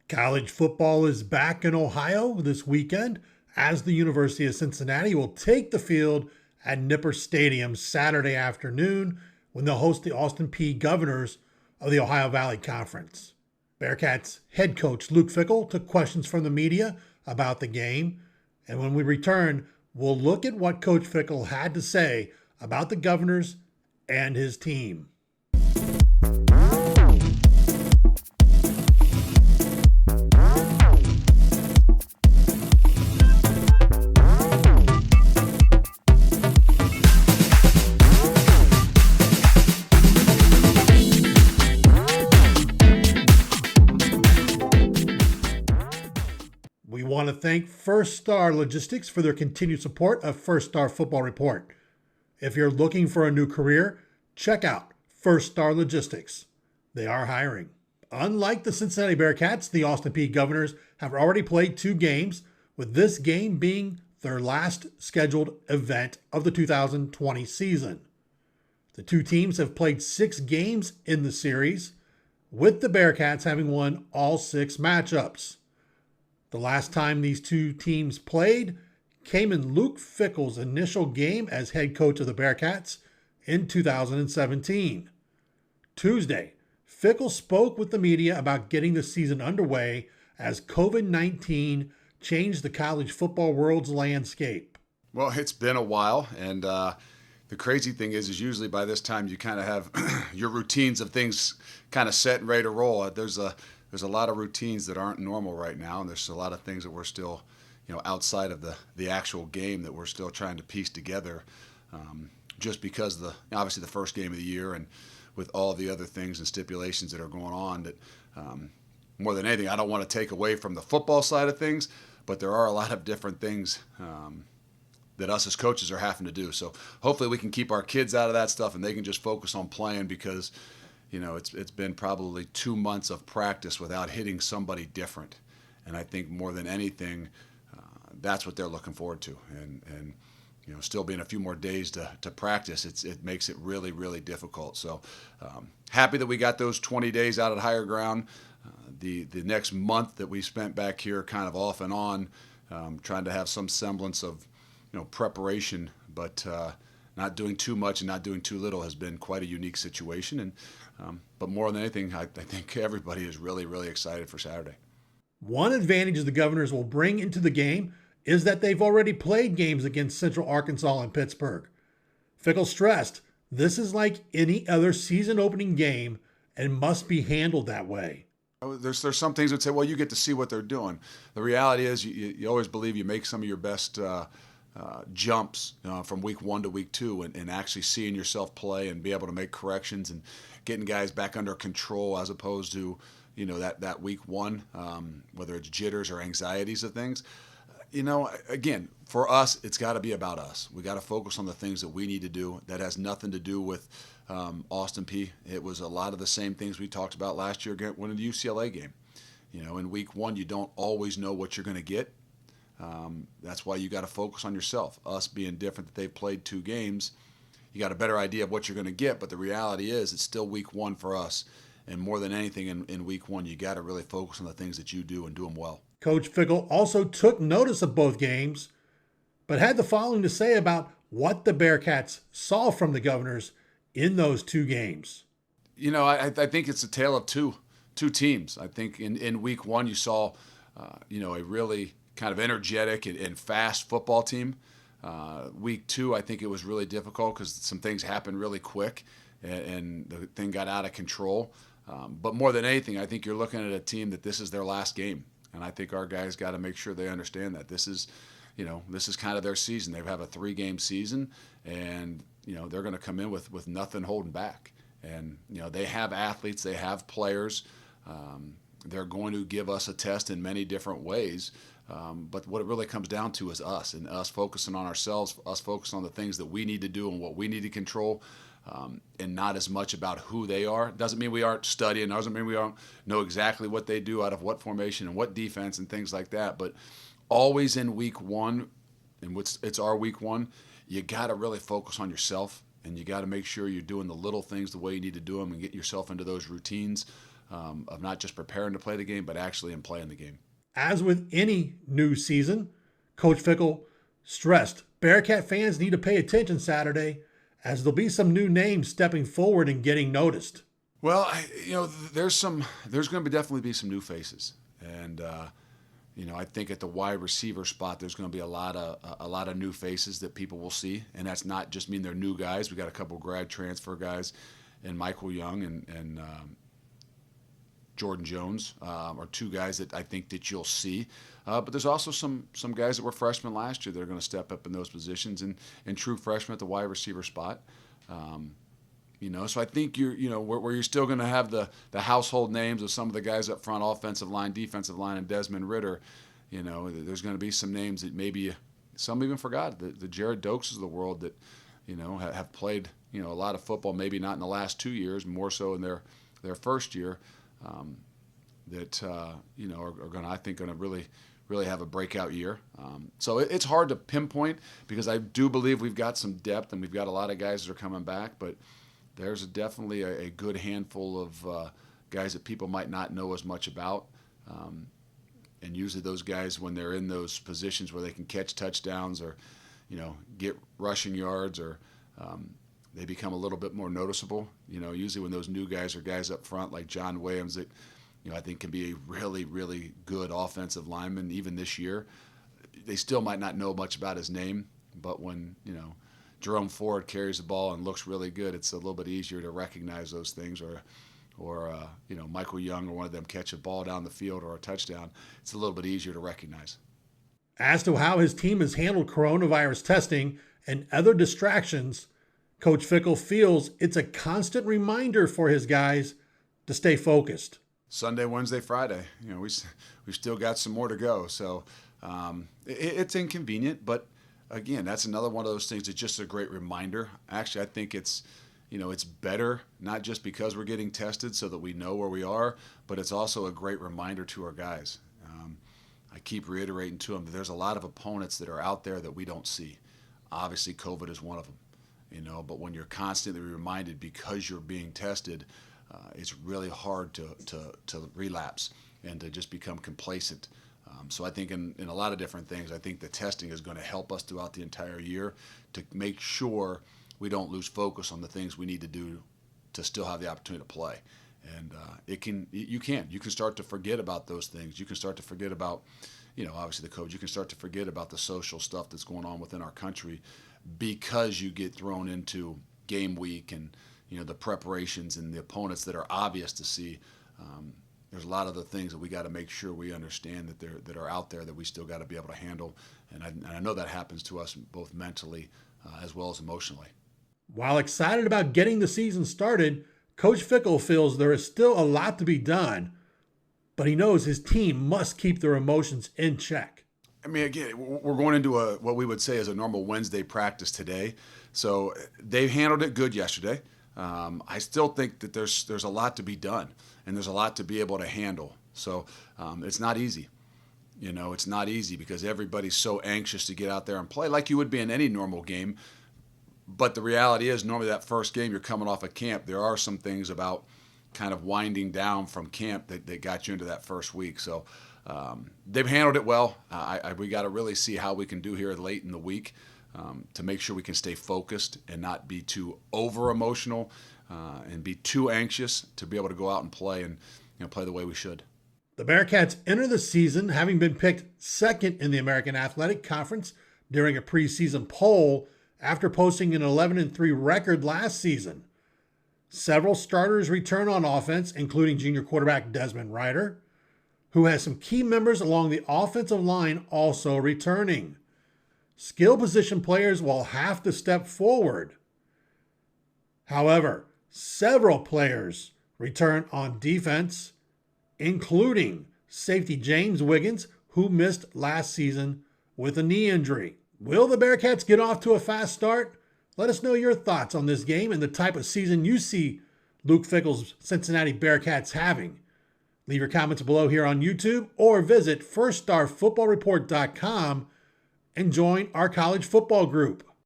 College football is back in Ohio this weekend as the University of Cincinnati will take the field at Nippert Stadium Saturday afternoon when they'll host the Austin Peay Governors of the Ohio Valley Conference. Bearcats head coach Luke Fickell took questions from the media about the game, and when we return, we'll look at what Coach Fickell had to say about the Governors and his team. We want to thank First Star Logistics for their continued support of First Star Football Report. If you're looking for a new career, check out First Star Logistics. They are hiring. Unlike the Cincinnati Bearcats, the Austin Peay Governors have already played 2 games, with this game being their last scheduled event of the 2020 season. The 2 teams have played 6 games in the series, with the Bearcats having won all 6 matchups. The last time these 2 teams played came in Luke Fickell's initial game as head coach of the Bearcats in 2017. Tuesday, Fickell spoke with the media about getting the season underway as COVID-19 changed the college football world's landscape. Well, it's been a while, and the crazy thing is usually by this time you kind of have your routines of things kind of set and ready to roll. There's a lot of routines that aren't normal right now, and there's a lot of things that we're still, outside of the actual game that we're still trying to piece together, just because obviously the first game of the year and with all the other things and stipulations that are going on that more than anything, I don't want to take away from the football side of things, but there are a lot of different things that us as coaches are having to do. So hopefully we can keep our kids out of that stuff and they can just focus on playing because it's been probably 2 months of practice without hitting somebody different. And I think more than anything, that's what they're looking forward to. And still being a few more days to practice, it makes it really, really difficult. So happy that we got those 20 days out at higher ground. The next month that we spent back here kind of off and on, trying to have some semblance of preparation, but not doing too much and not doing too little has been quite a unique situation. And but more than anything, I think everybody is really, really excited for Saturday. One advantage the Governors will bring into the game is that they've already played games against Central Arkansas and Pittsburgh. Fickell stressed this is like any other season opening game and must be handled that way. There's some things that say, well, you get to see what they're doing. The reality is you always believe you make some of your best jumps from week 1 to week 2 and actually seeing yourself play and be able to make corrections and getting guys back under control as opposed to that week 1, whether it's jitters or anxieties of things. Again, for us, it's got to be about us. We got to focus on the things that we need to do. That has nothing to do with Austin Peay. It was a lot of the same things we talked about last year winning the UCLA game. In week 1, you don't always know what you're going to get. That's why you got to focus on yourself. Us being different, that they've played 2 games, you got a better idea of what you're going to get. But the reality is, it's still week 1 for us. And more than anything, in week 1, you got to really focus on the things that you do and do them well. Coach Fickell also took notice of both games, but had the following to say about what the Bearcats saw from the Governors in those 2 games. I think it's a tale of two teams. I think in week 1, you saw, a really kind of energetic and fast football team. Week 2, I think it was really difficult because some things happened really quick and the thing got out of control. But more than anything, I think you're looking at a team that this is their last game. And I think our guys got to make sure they understand that this is kind of their season. They have a 3-game season, and they're going to come in with nothing holding back. And they have athletes, they have players. They're going to give us a test in many different ways. But what it really comes down to is us and us focusing on ourselves, us focusing on the things that we need to do and what we need to control. And not as much about who they are. Doesn't mean we aren't studying. Doesn't mean we don't know exactly what they do out of what formation and what defense and things like that. But always in week 1, and it's our week 1, you got to really focus on yourself, and you got to make sure you're doing the little things the way you need to do them and get yourself into those routines. of not just preparing to play the game, but actually in playing the game. As with any new season, Coach Fickell stressed Bearcat fans need to pay attention Saturday, as there'll be some new names stepping forward and getting noticed. Well, there's going to definitely be some new faces, and I think at the wide receiver spot there's going to be a lot of new faces that people will see, and that's not just mean they're new guys. We got a couple grad transfer guys, and Michael Young and Jordan Jones are two guys that I think that you'll see. But there's also some guys that were freshmen last year that are going to step up in those positions, and true freshmen at the wide receiver spot. So I think where you're still going to have the household names of some of the guys up front, offensive line, defensive line, and Desmond Ritter. There's going to be some names that maybe some even forgot. The Jared Dokes of the world that have played a lot of football, maybe not in the last 2 years, more so in their first year. That are going to, I think, really have a breakout year. So it's hard to pinpoint, because I do believe we've got some depth and we've got a lot of guys that are coming back, but there's definitely a good handful of guys that people might not know as much about. And usually those guys, when they're in those positions where they can catch touchdowns or get rushing yards, or they become a little bit more noticeable. Usually when those new guys are guys up front like John Williams that I think can be a really, really good offensive lineman even this year. They still might not know much about his name, but when Jerome Ford carries the ball and looks really good, it's a little bit easier to recognize those things. Or Michael Young or one of them catch a ball down the field or a touchdown, it's a little bit easier to recognize. As to how his team has handled coronavirus testing and other distractions, Coach Fickell feels it's a constant reminder for his guys to stay focused. Sunday, Wednesday, Friday, we've still got some more to go. So it's inconvenient, but again, that's another one of those things that's just a great reminder. Actually, I think it's better, not just because we're getting tested so that we know where we are, but it's also a great reminder to our guys. I keep reiterating to them that there's a lot of opponents that are out there that we don't see. Obviously, COVID is one of them, but when you're constantly reminded because you're being tested, it's really hard to relapse and to just become complacent. So I think in a lot of different things, I think the testing is going to help us throughout the entire year to make sure we don't lose focus on the things we need to do to still have the opportunity to play. And you can start to forget about those things. You can start to forget about, obviously the coach. You can start to forget about the social stuff that's going on within our country because you get thrown into game week and the preparations and the opponents that are obvious to see. There's a lot of the things that we got to make sure we understand that are out there that we still got to be able to handle. And I know that happens to us both mentally as well as emotionally. While excited about getting the season started, Coach Fickell feels there is still a lot to be done, but he knows his team must keep their emotions in check. I mean, again, we're going into what we would say is a normal Wednesday practice today. So they handled it good yesterday. I still think that there's a lot to be done, and there's a lot to be able to handle. So it's not easy. It's not easy because everybody's so anxious to get out there and play like you would be in any normal game. But the reality is normally that first game you're coming off of camp, there are some things about kind of winding down from camp that got you into that first week. So they've handled it well. We got to really see how we can do here late in the week. To make sure we can stay focused and not be too over-emotional and be too anxious to be able to go out and play and play the way we should. The Bearcats enter the season having been picked second in the American Athletic Conference during a preseason poll after posting an 11-3 record last season. Several starters return on offense, including junior quarterback Desmond Ritter, who has some key members along the offensive line also returning. Skill position players will have to step forward. However, several players return on defense, including safety James Wiggins, who missed last season with a knee injury. Will the Bearcats get off to a fast start? Let us know your thoughts on this game and the type of season you see Luke Fickell's Cincinnati Bearcats having. Leave your comments below here on YouTube or visit firststarfootballreport.com and join our college football group.